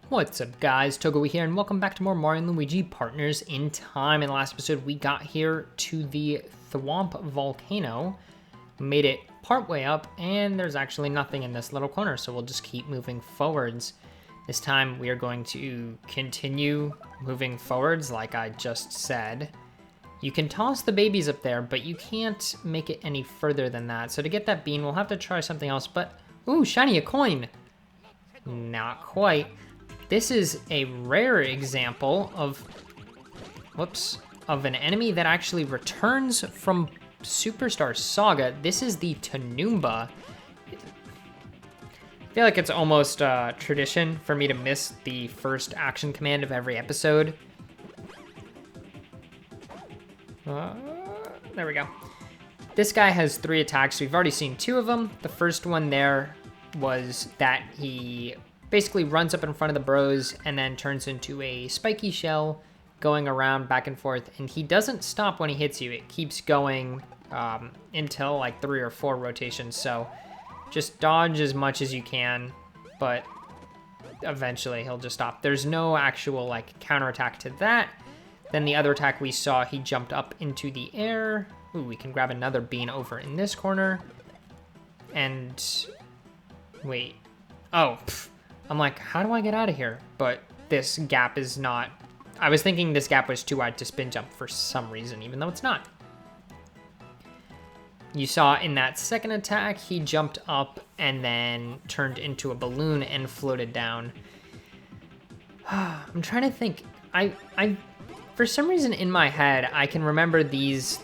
What's up guys, Togo here and welcome back to more Mario and Luigi Partners in Time. In the last episode we got here to the Thwomp Volcano, made it partway up, and there's actually nothing in this little corner, so we'll just keep moving forwards. This time we are going to continue moving forwards like I just said. You can toss the babies up there, but you can't make it any further than that. So to get that bean, we'll have to try something else, but ooh, shiny, a coin. Not quite. This is a rare example of, of an enemy that actually returns from Superstar Saga. This is the Tanumba. I feel like it's almost tradition for me to miss the first action command of every episode. There we go. This guy has 3 attacks. We've already seen 2 of them. The first one there was that he basically runs up in front of the bros and then turns into a spiky shell going around back and forth, and he doesn't stop when he hits you. It keeps going until like 3 or 4 rotations, so just dodge as much as you can, but eventually he'll just stop. There's no actual like counterattack to that. Then the other attack we saw, he jumped up into the air. Ooh, we can grab another bean over in this corner. And wait, oh, I'm like, how do I get out of here? But this gap is not, I was thinking this gap was too wide to spin jump for some reason, even though it's not. You saw in that second attack, he jumped up and then turned into a balloon and floated down. I'm trying to think, for some reason in my head, I can remember these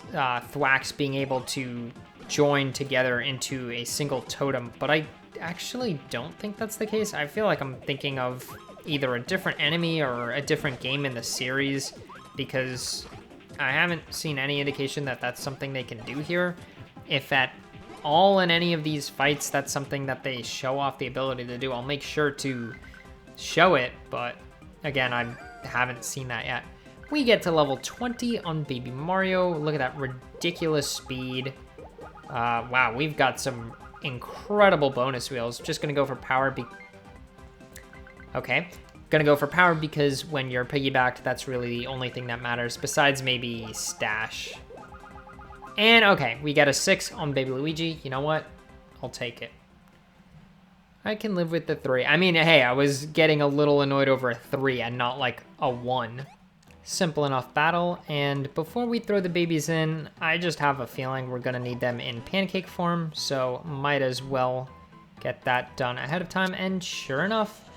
thwacks being able to join together into a single totem, but I actually don't think that's the case. I feel like I'm thinking of either a different enemy or a different game in the series, because I haven't seen any indication that that's something they can do here. If at all in any of these fights that's something that they show off the ability to do, I'll make sure to show it, but again, I haven't seen that yet. We get to level 20 on Baby Mario. Look at that ridiculous speed. Wow, we've got some incredible bonus wheels. Just gonna go for power. Okay, gonna go for power because when you're piggybacked, that's really the only thing that matters, besides maybe stash. And okay, we get a 6 on Baby Luigi. You know what? I'll take it. I can live with the 3. I mean, hey, I was getting a little annoyed over a 3 and not like a 1. Simple enough battle, and before we throw the babies in, I just have a feeling we're gonna need them in pancake form, so might as well get that done ahead of time. And sure enough,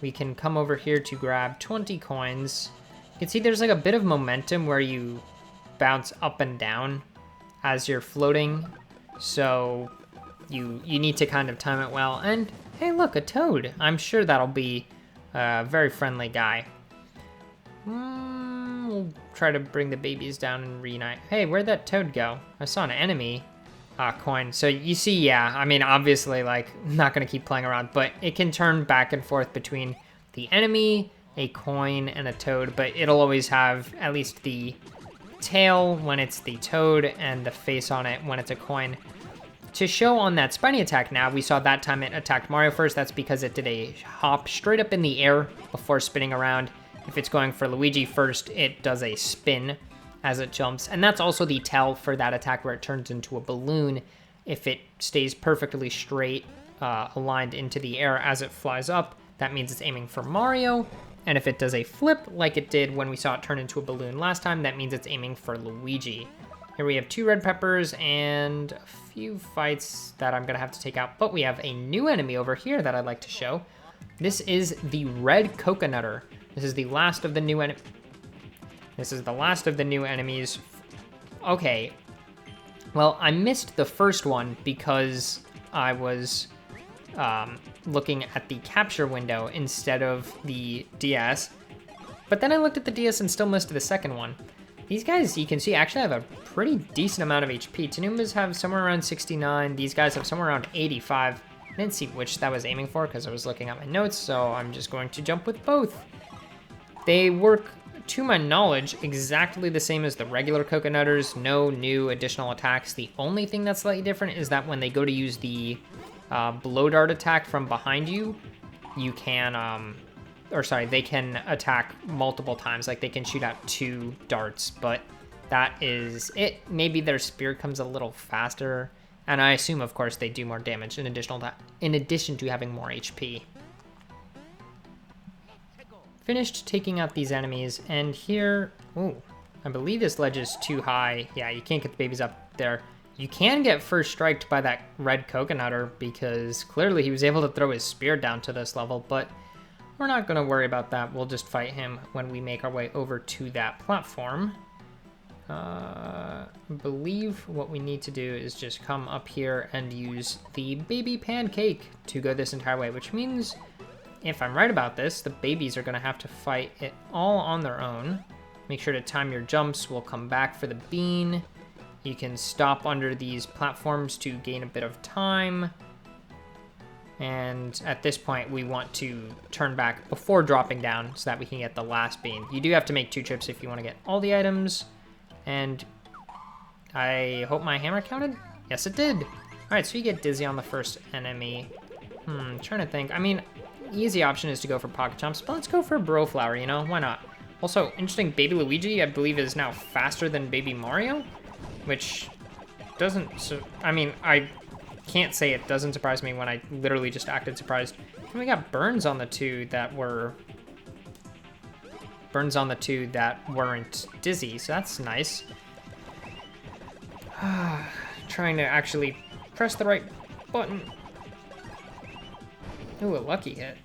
we can come over here to grab 20 coins. You can see there's like a bit of momentum where you bounce up and down as you're floating, so you need to kind of time it well. And hey, look, a toad. I'm sure that'll be a very friendly guy. We'll try to bring the babies down and reunite. Hey, where'd that toad go? I saw an enemy coin. So you see, yeah, I mean, obviously, like, not going to keep playing around, but it can turn back and forth between the enemy, a coin, and a toad, but it'll always have at least the tail when it's the toad and the face on it when it's a coin. To show on that spiny attack now, we saw that time it attacked Mario first. That's because it did a hop straight up in the air before spinning around. If it's going for Luigi first, it does a spin as it jumps. And that's also the tell for that attack where it turns into a balloon. If it stays perfectly straight, aligned into the air as it flies up, that means it's aiming for Mario. And if it does a flip like it did when we saw it turn into a balloon last time, that means it's aiming for Luigi. Here we have 2 red peppers and a few fights that I'm going to have to take out. But we have a new enemy over here that I'd like to show. This is the red coconutter. This is the last of the new enemies. Okay. Well, I missed the first one because I was looking at the capture window instead of the DS. But then I looked at the DS and still missed the second one. These guys, you can see, actually have a pretty decent amount of HP. Tanumbas have somewhere around 69. These guys have somewhere around 85. I didn't see which that was aiming for because I was looking at my notes, so I'm just going to jump with both. They work, to my knowledge, exactly the same as the regular coconutters. No new additional attacks. The only thing that's slightly different is that when they go to use the blow dart attack from behind you, you can or sorry, they can attack multiple times. Like they can shoot out 2 darts, but that is it. Maybe their spear comes a little faster, and I assume, of course, they do more damage in addition to having more HP. Finished taking out these enemies, and here, ooh, I believe this ledge is too high. Yeah, you can't get the babies up there. You can get first striked by that red coconutter because clearly he was able to throw his spear down to this level, but we're not going to worry about that. We'll just fight him when we make our way over to that platform. I believe what we need to do is just come up here and use the baby pancake to go this entire way, which means, if I'm right about this, the babies are going to have to fight it all on their own. Make sure to time your jumps. We'll come back for the bean. You can stop under these platforms to gain a bit of time. And at this point, we want to turn back before dropping down so that we can get the last bean. You do have to make 2 trips if you want to get all the items. And I hope my hammer counted. Yes, it did. All right, so you get dizzy on the first enemy. Trying to think. I mean, easy option is to go for pocket chomps, but let's go for a bro flower, you know? Why not? Also, interesting, baby Luigi, I believe, is now faster than baby Mario, which doesn't, I mean, I can't say it doesn't surprise me when I literally just acted surprised. And we got burns on the two that weren't dizzy, so that's nice. Trying to actually press the right button. Ooh, a lucky hit.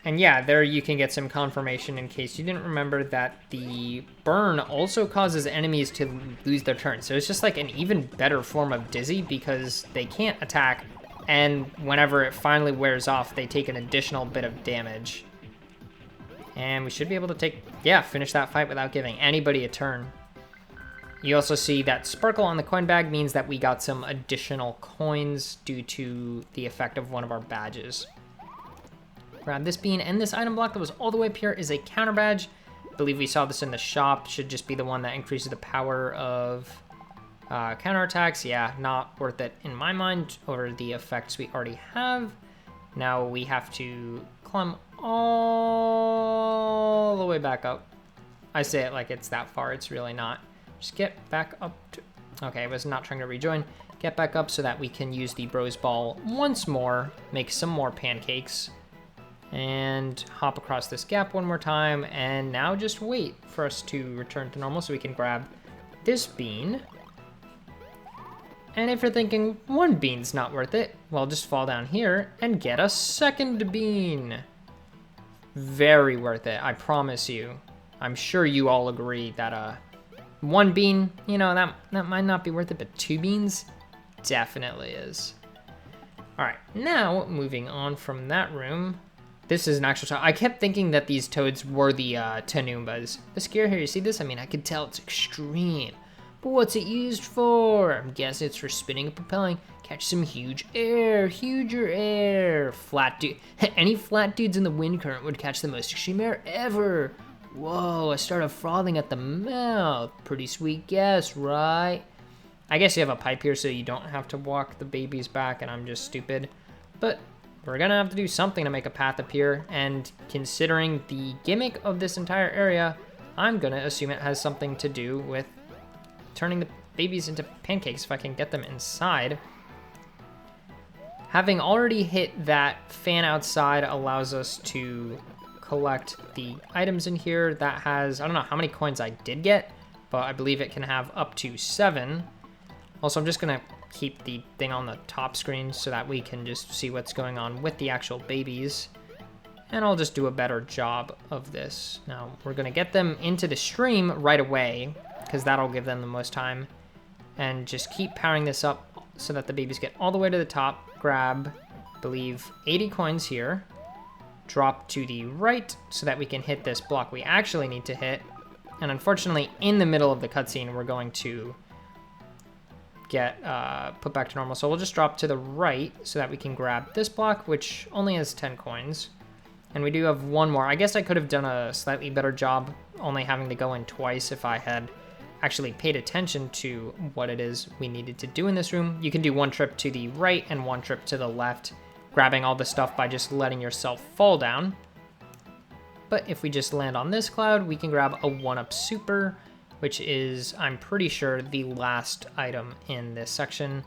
And yeah, there you can get some confirmation in case you didn't remember that the burn also causes enemies to lose their turn. So it's just like an even better form of dizzy because they can't attack, and whenever it finally wears off, they take an additional bit of damage. And we should be able to finish that fight without giving anybody a turn. You also see that sparkle on the coin bag means that we got some additional coins due to the effect of one of our badges. Grab this bean, and this item block that was all the way up here is a counter badge. I believe we saw this in the shop. Should just be the one that increases the power of counterattacks. Yeah, not worth it in my mind over the effects we already have. Now we have to climb all the way back up. I say it like it's that far. It's really not. Just get back up to... Okay, I was not trying to rejoin. Get back up so that we can use the Bros Ball once more, make some more pancakes, and hop across this gap one more time, and now just wait for us to return to normal so we can grab this bean. And if you're thinking 1 bean's not worth it, well, just fall down here and get a second bean. Very worth it, I promise you. I'm sure you all agree that 1 bean, you know, that might not be worth it, but 2 beans definitely is. All right, now moving on from that room. This is an actual toad. I kept thinking that these toads were the Tanoombas. The scare here, you see this? I mean, I could tell it's extreme. But what's it used for? I guess it's for spinning and propelling. Catch some huger air. Flat dude. Any flat dudes in the wind current would catch the most extreme air ever. Whoa, I started frothing at the mouth. Pretty sweet guess, right? I guess you have a pipe here so you don't have to walk the babies back, and I'm just stupid. But we're gonna have to do something to make a path appear, and considering the gimmick of this entire area, I'm gonna assume it has something to do with turning the babies into pancakes if I can get them inside. Having already hit that fan outside allows us to collect the items in here. That has, I don't know how many coins I did get, but I believe it can have up to 7. Also, I'm just gonna keep the thing on the top screen so that we can just see what's going on with the actual babies. And I'll just do a better job of this. Now, we're gonna get them into the stream right away, because that'll give them the most time. And just keep powering this up so that the babies get all the way to the top. Grab, I believe, 80 coins here. Drop to the right so that we can hit this block we actually need to hit. And unfortunately, in the middle of the cutscene, we're going to get put back to normal. So we'll just drop to the right so that we can grab this block, which only has 10 coins. And we do have 1 more. I guess I could have done a slightly better job only having to go in twice if I had actually paid attention to what it is we needed to do in this room. You can do 1 trip to the right and 1 trip to the left, grabbing all the stuff by just letting yourself fall down. but if we just land on this cloud, we can grab a 1-up super, which is, I'm pretty sure, the last item in this section.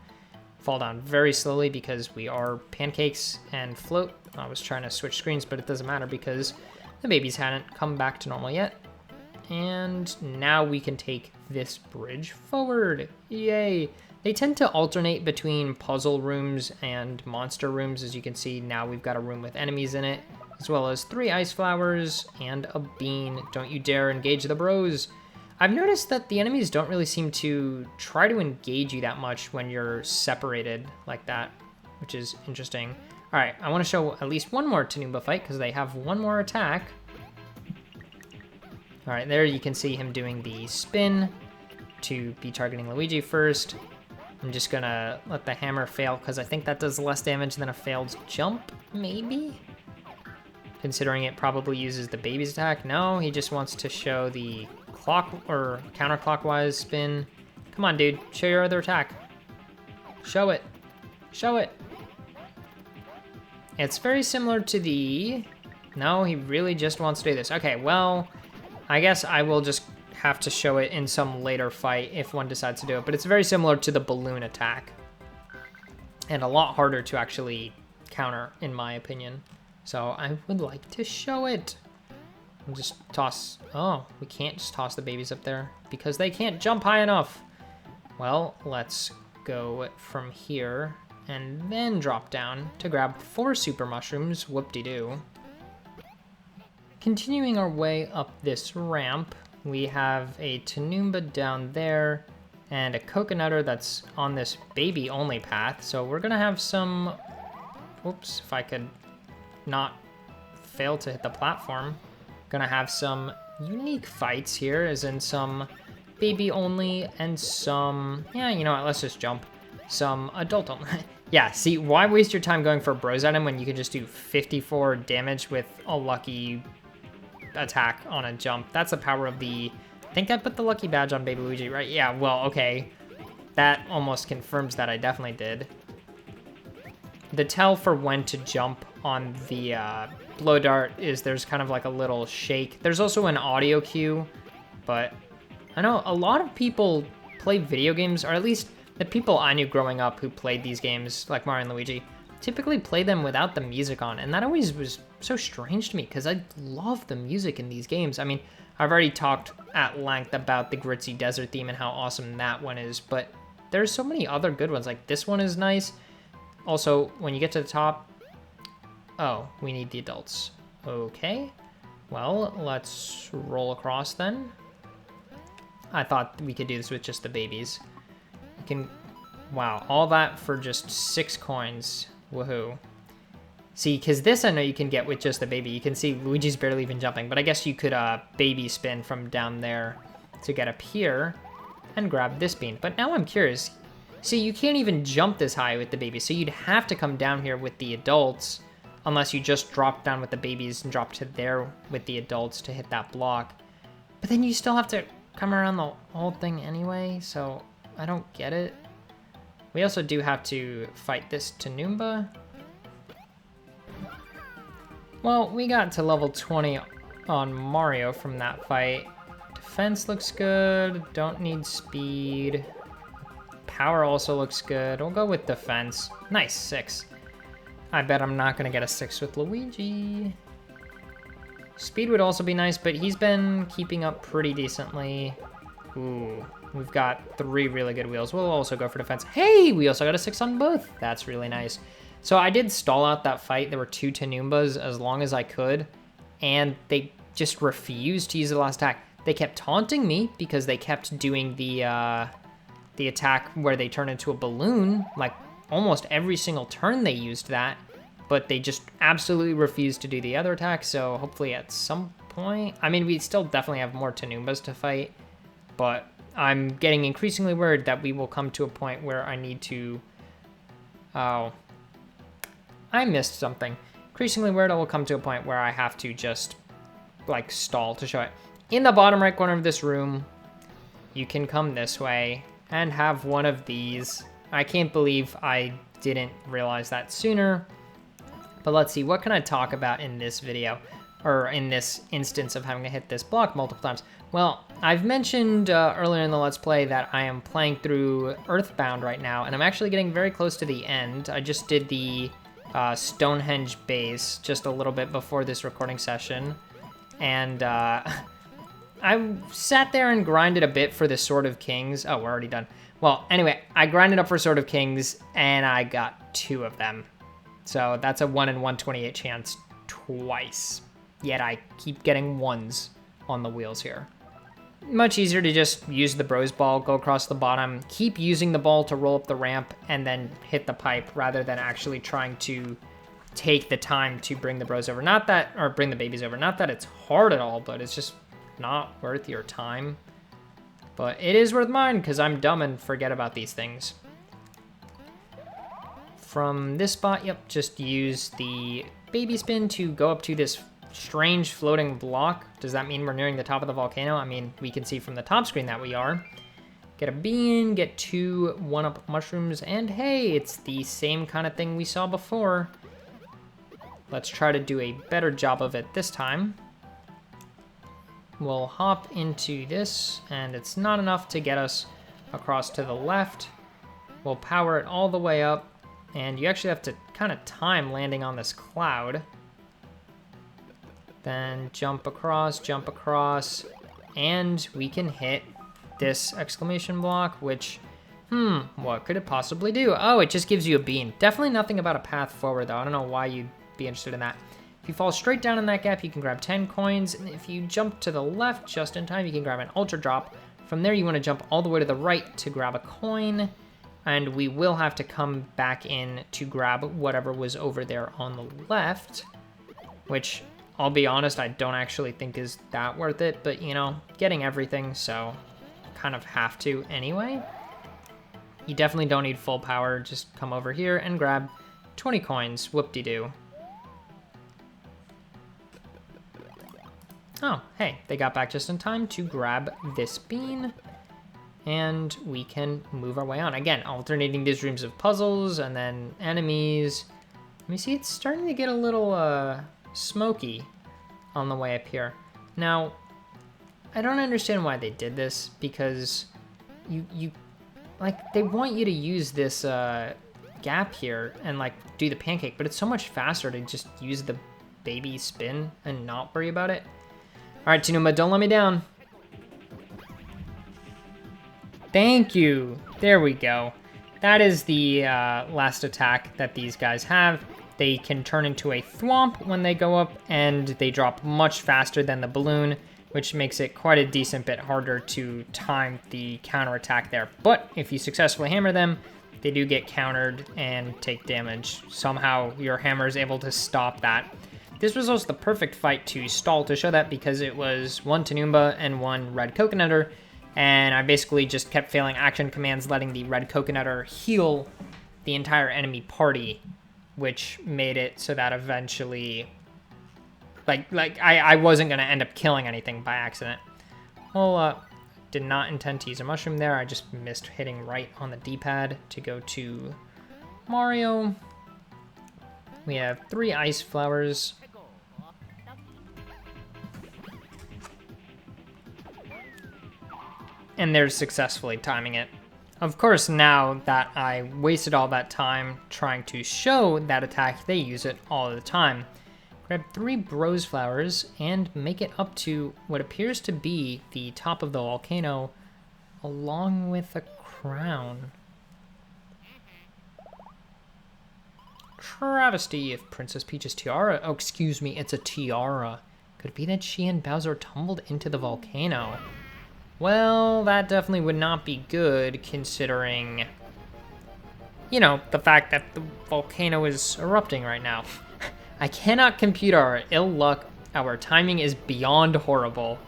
Fall down very slowly because we are pancakes and float. I was trying to switch screens, but it doesn't matter because the babies hadn't come back to normal yet. And now we can take this bridge forward. Yay! They tend to alternate between puzzle rooms and monster rooms. As you can see, now we've got a room with enemies in it, as well as 3 ice flowers and a bean. Don't you dare engage the bros. I've noticed that the enemies don't really seem to try to engage you that much when you're separated like that, which is interesting. All right, I want to show at least one more Thwomp fight because they have one more attack. All right, there you can see him doing the spin to be targeting Luigi first. I'm just gonna let the hammer fail because I think that does less damage than a failed jump, maybe? Considering it probably uses the baby's attack. No, he just wants to show the clock or counterclockwise spin. Come on, dude, show your other attack. Show it, show it. It's very similar to the, no, he really just wants to do this. Okay, well, I guess I will just have to show it in some later fight if one decides to do it, but it's very similar to the balloon attack and a lot harder to actually counter, in my opinion. So I would like to show it. I'll just toss, oh, we can't just toss the babies up there because they can't jump high enough. Well, let's go from here and then drop down to grab 4 super mushrooms, whoop-de-doo. Continuing our way up this ramp, we have a Thwomp down there and a coconutter that's on this baby-only path. So we're gonna have some, whoops, if I could not fail to hit the platform. Gonna have some unique fights here, as in some baby-only and some, yeah, you know what, let's just jump. Some adult-only. Yeah, see, why waste your time going for a bros item when you can just do 54 damage with a lucky attack on a jump? That's the power of the, I think I put the lucky badge on Baby Luigi, right? Yeah, well, okay. That almost confirms that I definitely did. The tell for when to jump on the blow dart is there's kind of like a little shake. There's also an audio cue, but I know a lot of people play video games, or at least the people I knew growing up who played these games, like Mario and Luigi, typically play them without the music on, and that always was so strange to me because I love the music in these games. I mean, I've already talked at length about the Gritzy Desert theme and how awesome that one is, but there's so many other good ones. Like this one is nice. Also, when you get to the top, oh, we need the adults. Okay, well, let's roll across then. I thought we could do this with just the babies. You can, wow, all that for just 6 coins. Woohoo. See, because this I know you can get with just the baby. You can see Luigi's barely even jumping, but I guess you could baby spin from down there to get up here and grab this bean. But now I'm curious. See, you can't even jump this high with the babies, so you'd have to come down here with the adults unless you just drop down with the babies and drop to there with the adults to hit that block. But then you still have to come around the whole thing anyway, so I don't get it. We also do have to fight this Thwomp. Well, we got to level 20 on Mario from that fight. Defense looks good, don't need speed. Power also looks good. We'll go with defense. Nice, 6. I bet I'm not gonna get a 6 with Luigi. Speed would also be nice, but he's been keeping up pretty decently. Ooh, we've got 3 really good wheels. We'll also go for defense. Hey, we also got a 6 on both. That's really nice. So I did stall out that fight. There were 2 Thwompas as long as I could, and they just refused to use the last attack. They kept taunting me because they kept doing the attack where they turn into a balloon. Like almost every single turn they used that, but they just absolutely refused to do the other attack. So hopefully at some point, I mean, we still definitely have more Thwompas to fight, but I'm getting increasingly worried that we will come to a point where I need to, oh, I missed something. Increasingly worried I will come to a point where I have to just like stall to show it. In the bottom right corner of this room, you can come this way and have one of these. I can't believe I didn't realize that sooner. But let's see, what can I talk about in this video? or in this instance of having to hit this block multiple times? Well, I've mentioned earlier in the Let's Play that I am playing through Earthbound right now, and I'm actually getting very close to the end. I just did the Stonehenge base just a little bit before this recording session, and I sat there and grinded a bit for the Sword of Kings. Oh, we're already done. Well, anyway, I grinded up for Sword of Kings, and I got 2 of them. So that's a 1 in 128 chance twice. Yet I keep getting 1s on the wheels here. Much easier to just use the Bros Ball, go across the bottom, keep using the ball to roll up the ramp, and then hit the pipe, rather than actually trying to take the time to bring the bros over. Not that, or bring the babies over. Not that it's hard at all, but it's just not worth your time. But it is worth mine, because I'm dumb and forget about these things. From this spot, yep, just use the baby spin to go up to this strange floating block. Does that mean we're nearing the top of the volcano? I mean, we can see from the top screen that we are. Get a bean, get 2 1-up mushrooms, and hey, it's the same kind of thing we saw before. Let's try to do a better job of it this time. We'll hop into this, and it's not enough to get us across to the left. We'll power it all the way up, and you actually have to kind of time landing on this cloud. Then jump across, and we can hit this exclamation block, which, what could it possibly do? Oh, it just gives you a bean. Definitely nothing about a path forward, though. I don't know why you'd be interested in that. If you fall straight down in that gap, you can grab 10 coins, and if you jump to the left just in time, you can grab an ultra drop. From there, you want to jump all the way to the right to grab a coin, and we will have to come back in to grab whatever was over there on the left, which, I'll be honest, I don't actually think is that worth it, but, you know, getting everything, so kind of have to anyway. You definitely don't need full power. Just come over here and grab 20 coins. Whoop-de-doo. Oh, hey, they got back just in time to grab this bean, and we can move our way on. Again, alternating these rooms of puzzles and then enemies. Let me see, it's starting to get a little smoky on the way up here. Now, I don't understand why they did this, because you like, they want you to use this gap here and like do the pancake, but it's so much faster to just use the baby spin and not worry about it. All right, Tinuma, don't let me down. Thank you. There we go. That is the last attack that these guys have. They can turn into a thwomp when they go up, and they drop much faster than the balloon, which makes it quite a decent bit harder to time the counterattack there. But if you successfully hammer them, they do get countered and take damage. Somehow your hammer is able to stop that. This was also the perfect fight to stall to show that, because it was 1 Tanumba and 1 Red Coconutter, and I basically just kept failing action commands, letting the Red Coconutter heal the entire enemy party, which made it so that eventually, I wasn't going to end up killing anything by accident. Well, did not intend to use a mushroom there. I just missed hitting right on the D-pad to go to Mario. We have 3 ice flowers. And they're successfully timing it. Of course, now that I wasted all that time trying to show that attack, they use it all the time. Grab 3 Bros flowers and make it up to what appears to be the top of the volcano, along with a crown. Travesty of Princess Peach's tiara. Oh, excuse me, it's a tiara. Could it be that she and Bowser tumbled into the volcano? Well, that definitely would not be good, considering, you know, the fact that the volcano is erupting right now. I cannot compute our ill luck. Our timing is beyond horrible.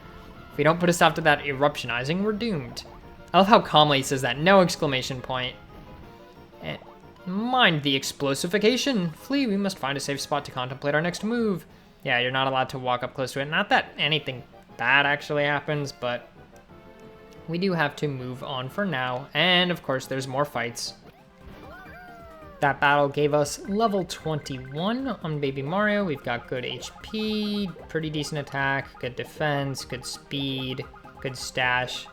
If we don't put a stop to that eruptionizing, we're doomed. I love how calmly he says that. No exclamation point. And mind the explosification. Flee, we must find a safe spot to contemplate our next move. Yeah, you're not allowed to walk up close to it. Not that anything bad actually happens, but we do have to move on for now, and of course there's more fights. That battle gave us level 21 on Baby Mario. We've got good HP, pretty decent attack, good defense, good speed, good stash.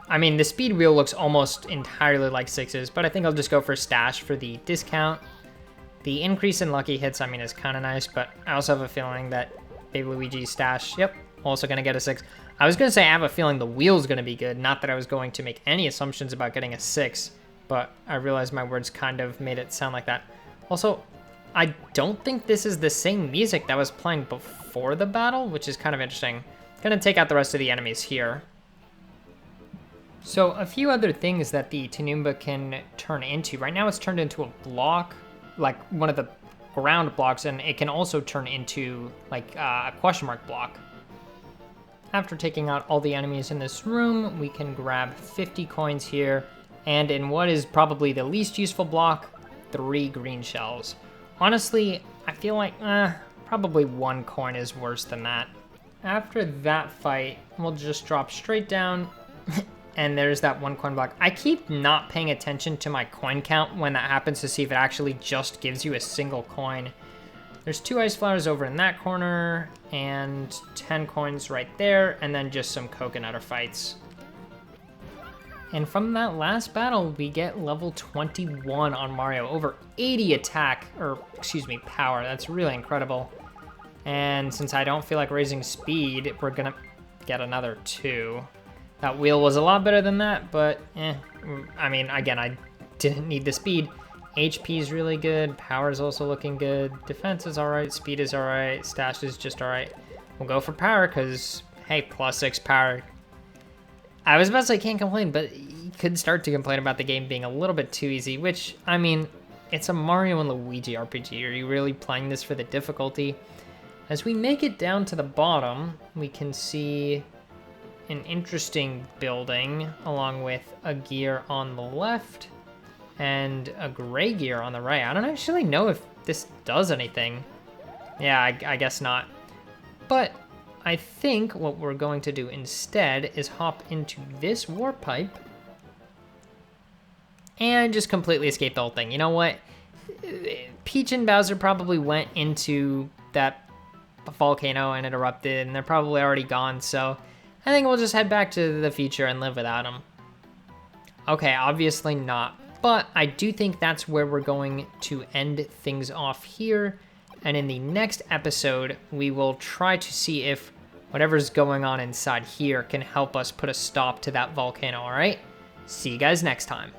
I mean, the speed wheel looks almost entirely like 6's, but I think I'll just go for stash for the discount. The increase in lucky hits, I mean, is kind of nice, but I also have a feeling that Baby Luigi's stash, yep, also going to get a 6. I was going to say I have a feeling the wheel's going to be good, not that I was going to make any assumptions about getting a 6. But I realized my words kind of made it sound like that. Also, I don't think this is the same music that was playing before the battle, which is kind of interesting. Gonna take out the rest of the enemies here. So a few other things that the Tanumba can turn into. Right now it's turned into a block, like one of the ground blocks, and it can also turn into like a question mark block. After taking out all the enemies in this room, we can grab 50 coins here. And in what is probably the least useful block, 3 green shells. Honestly, I feel like probably 1 coin is worse than that. After that fight, we'll just drop straight down, and there's that 1 coin block. I keep not paying attention to my coin count when that happens to see if it actually just gives you a single coin. There's 2 ice flowers over in that corner, and 10 coins right there, and then just some coconut fights. And from that last battle, we get level 21 on Mario. Over 80 attack, or excuse me, power. That's really incredible. And since I don't feel like raising speed, we're gonna get another 2. That wheel was a lot better than that, but I mean, again, I didn't need the speed. HP is really good, power is also looking good, defense is alright, speed is alright, stash is just alright. We'll go for power, because, hey, +6 power. I was about to say can't complain, but you could start to complain about the game being a little bit too easy, which, I mean, it's a Mario and Luigi RPG. Are you really playing this for the difficulty? As we make it down to the bottom, we can see an interesting building along with a gear on the left and a gray gear on the right. I don't actually know if this does anything. Yeah, I guess not. But I think what we're going to do instead is hop into this warp pipe and just completely escape the whole thing. You know what? Peach and Bowser probably went into that volcano and it erupted, and they're probably already gone, so I think we'll just head back to the future and live without them. Okay, obviously not, but I do think that's where we're going to end things off here. And in the next episode, we will try to see if whatever's going on inside here can help us put a stop to that volcano, all right? See you guys next time.